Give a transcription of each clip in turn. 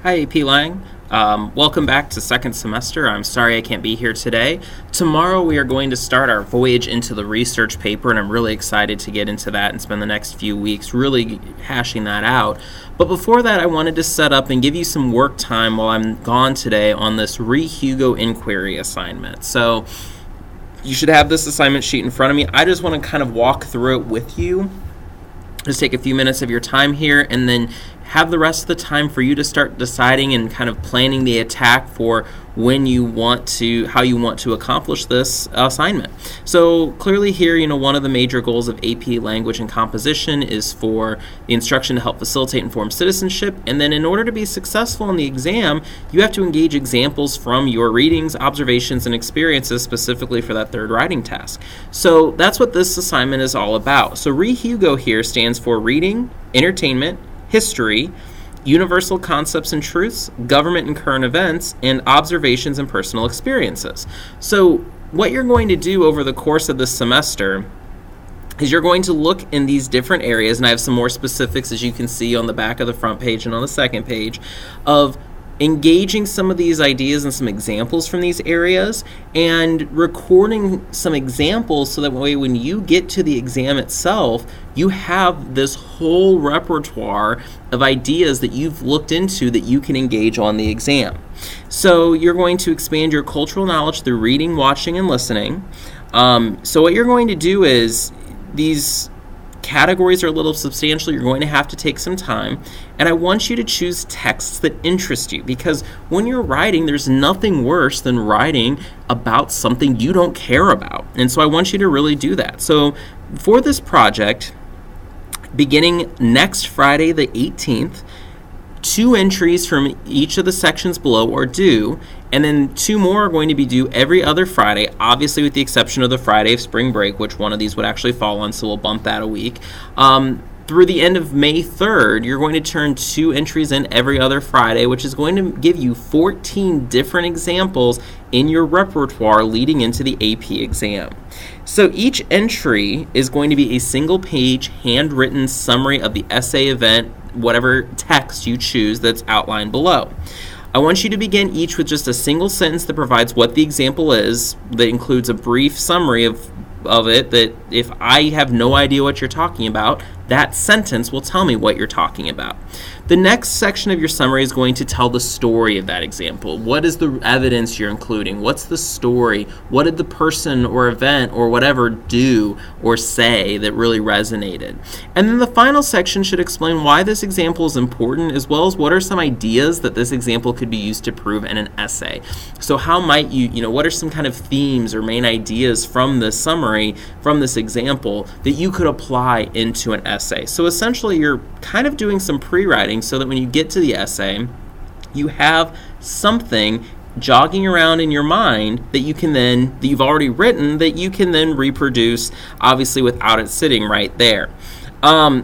Hi, AP Lang. Welcome back to second semester. I'm sorry I can't be here today. Tomorrow we are going to start our voyage into the research paper, and I'm really excited to get into that and spend the next few weeks really hashing that out. But before that, I wanted to set up and give you some work time while I'm gone today on this REHUGO inquiry assignment. So you should have this assignment sheet in front of me. I just want to kind of walk through it with you. Just take a few minutes of your time here and then have the rest of the time for you to start deciding and kind of planning the attack for how you want to accomplish this assignment. So clearly here, one of the major goals of AP Language and Composition is for the instruction to help facilitate informed citizenship. And then in order to be successful in the exam, you have to engage examples from your readings, observations, and experiences specifically for that third writing task. So that's what this assignment is all about. So REHUGO here stands for Reading, Entertainment, History, Universal Concepts and Truths, Government and Current Events, and Observations and Personal Experiences. So what you're going to do over the course of this semester is you're going to look in these different areas, and I have some more specifics as you can see on the back of the front page and on the second page, of engaging some of these ideas and some examples from these areas and recording some examples so that way when you get to the exam itself, you have this whole repertoire of ideas that you've looked into that you can engage on the exam. So you're going to expand your cultural knowledge through reading, watching, and listening. So what you're going to do is these categories are a little substantial. You're going to have to take some time, and I want you to choose texts that interest you, because when you're writing, there's nothing worse than writing about something you don't care about, and so I want you to really do that. So for this project, beginning next Friday the 18th, 2 entries from each of the sections below are due, and then 2 more are going to be due every other Friday, obviously with the exception of the Friday of spring break, which one of these would actually fall on, so we'll bump that a week. Through the end of May 3rd, you're going to turn 2 entries in every other Friday, which is going to give you 14 different examples in your repertoire leading into the AP exam. So each entry is going to be a single-page handwritten summary of the essay event, whatever text you choose that's outlined below. I want you to begin each with just a single sentence that provides what the example is, that includes a brief summary of it, that if I have no idea what you're talking about, that sentence will tell me what you're talking about. The next section of your summary is going to tell the story of that example. What is the evidence you're including? What's the story? What did the person or event or whatever do or say that really resonated? And then the final section should explain why this example is important, as well as what are some ideas that this example could be used to prove in an essay. So how might what are some kind of themes or main ideas from this summary, from this example, that you could apply into an essay? So essentially you're kind of doing some pre-writing so that when you get to the essay, you have something jogging around in your mind that you've already written, that you can then reproduce, obviously without it sitting right there.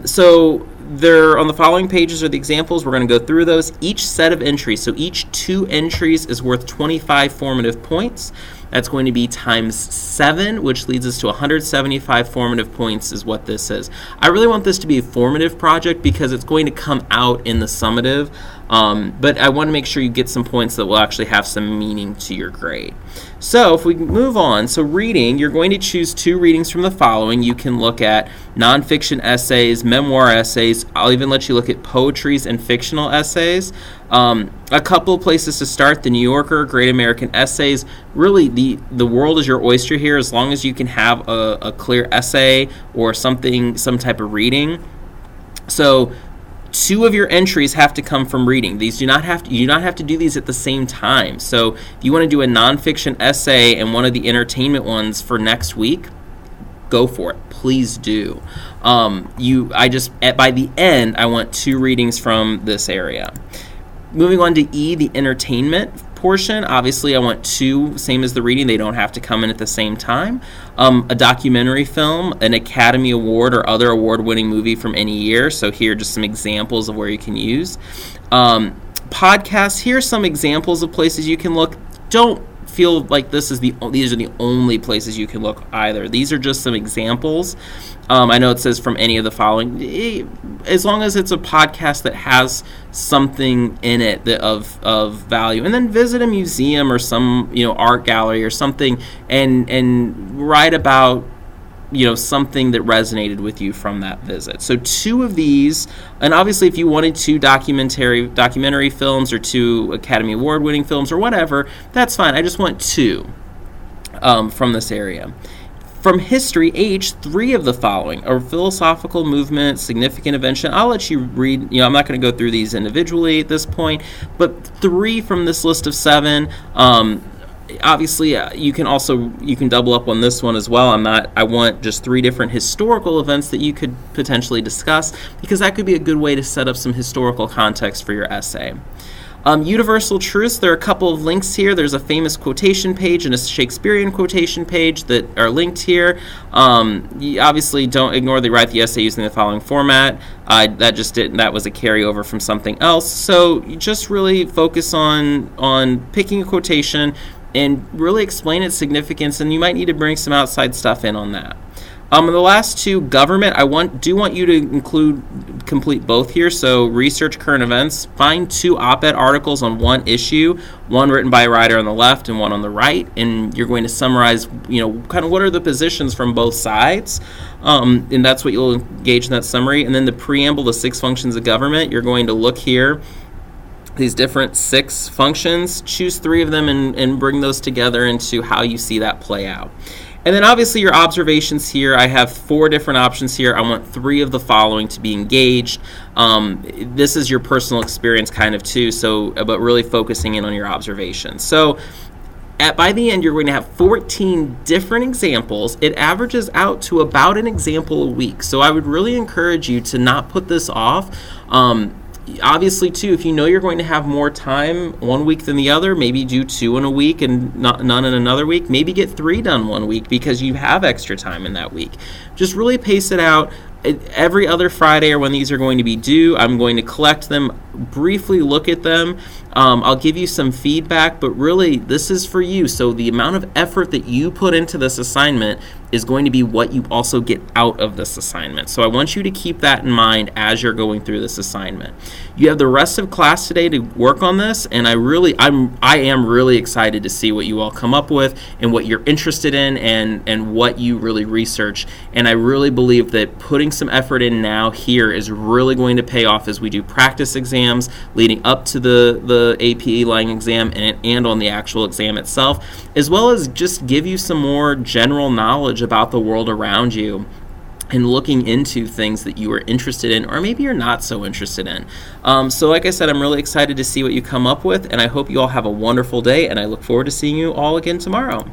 So there on the following pages are the examples. We're going to go through those. Each set of entries, so each 2 entries is worth 25 formative points. That's going to be times 7, which leads us to 175 formative points is what this is. I really want this to be a formative project because it's going to come out in the summative, but I want to make sure you get some points that will actually have some meaning to your grade. So if we move on, so reading, you're going to choose 2 readings from the following. You can look at nonfiction essays, memoir essays. I'll even let you look at poetries and fictional essays. A couple of places to start: the New Yorker, Great American Essays. Really, the world is your oyster here, as long as you can have a clear essay or some type of reading. So 2 of your entries have to come from reading. You do not have to do these at the same time. So if you want to do a nonfiction essay and one of the entertainment ones for next week, go for it. Please do. By the end, I want 2 readings from this area. Moving on to E, the entertainment portion. Obviously, I want 2, same as the reading. They don't have to come in at the same time. A documentary film, an Academy Award or other award-winning movie from any year. So here are just some examples of where you can use. Podcasts, here are some examples of places you can look. Don't feel like these are the only places you can look either. These are just some examples. I know it says from any of the following. As long as it's a podcast that has something in it of value, and then visit a museum or some art gallery or something, and write about something that resonated with you from that visit. So 2 of these, and obviously if you wanted 2 documentary films or 2 Academy Award winning films or whatever, that's fine. I just want 2 from this area. From history, H, 3 of the following: a philosophical movement, significant invention. I'll let you read, I'm not going to go through these individually at this point, but 3 from this list of 7. Obviously, you can double up on this one as well. I want just 3 different historical events that you could potentially discuss, because that could be a good way to set up some historical context for your essay. Universal truths, there are a couple of links here. There's a famous quotation page and a Shakespearean quotation page that are linked here. You obviously don't ignore the write the essay using the following format. That was a carryover from something else. So you just really focus on picking a quotation and really explain its significance, and you might need to bring some outside stuff in on that. The last 2, government, I do want you to complete both here. So research current events, find 2 op-ed articles on one issue, one written by a writer on the left and one on the right, and you're going to summarize, kind of what are the positions from both sides, and that's what you'll engage in that summary. And then the preamble, the 6 functions of government, you're going to look here, these different 6 functions, choose 3 of them and bring those together into how you see that play out. And then obviously your observations here, I have 4 different options here. I want 3 of the following to be engaged. This is your personal experience kind of too, but really focusing in on your observations. So by the end, you're going to have 14 different examples. It averages out to about an example a week. So I would really encourage you to not put this off. Obviously, too, if you know you're going to have more time one week than the other, maybe do 2 in a week and none in another week. Maybe get 3 done one week because you have extra time in that week. Just really pace it out. Every other Friday or when these are going to be due, I'm going to collect them, briefly look at them. I'll give you some feedback, but really this is for you. So the amount of effort that you put into this assignment is going to be what you also get out of this assignment. So I want you to keep that in mind as you're going through this assignment. You have the rest of class today to work on this, and I am really excited to see what you all come up with and what you're interested in and what you really research. And I really believe that putting some effort in now here is really going to pay off as we do practice exams leading up to the AP Lang exam and on the actual exam itself, as well as just give you some more general knowledge about the world around you and looking into things that you are interested in or maybe you're not so interested in. So like I said, I'm really excited to see what you come up with, and I hope you all have a wonderful day, and I look forward to seeing you all again tomorrow.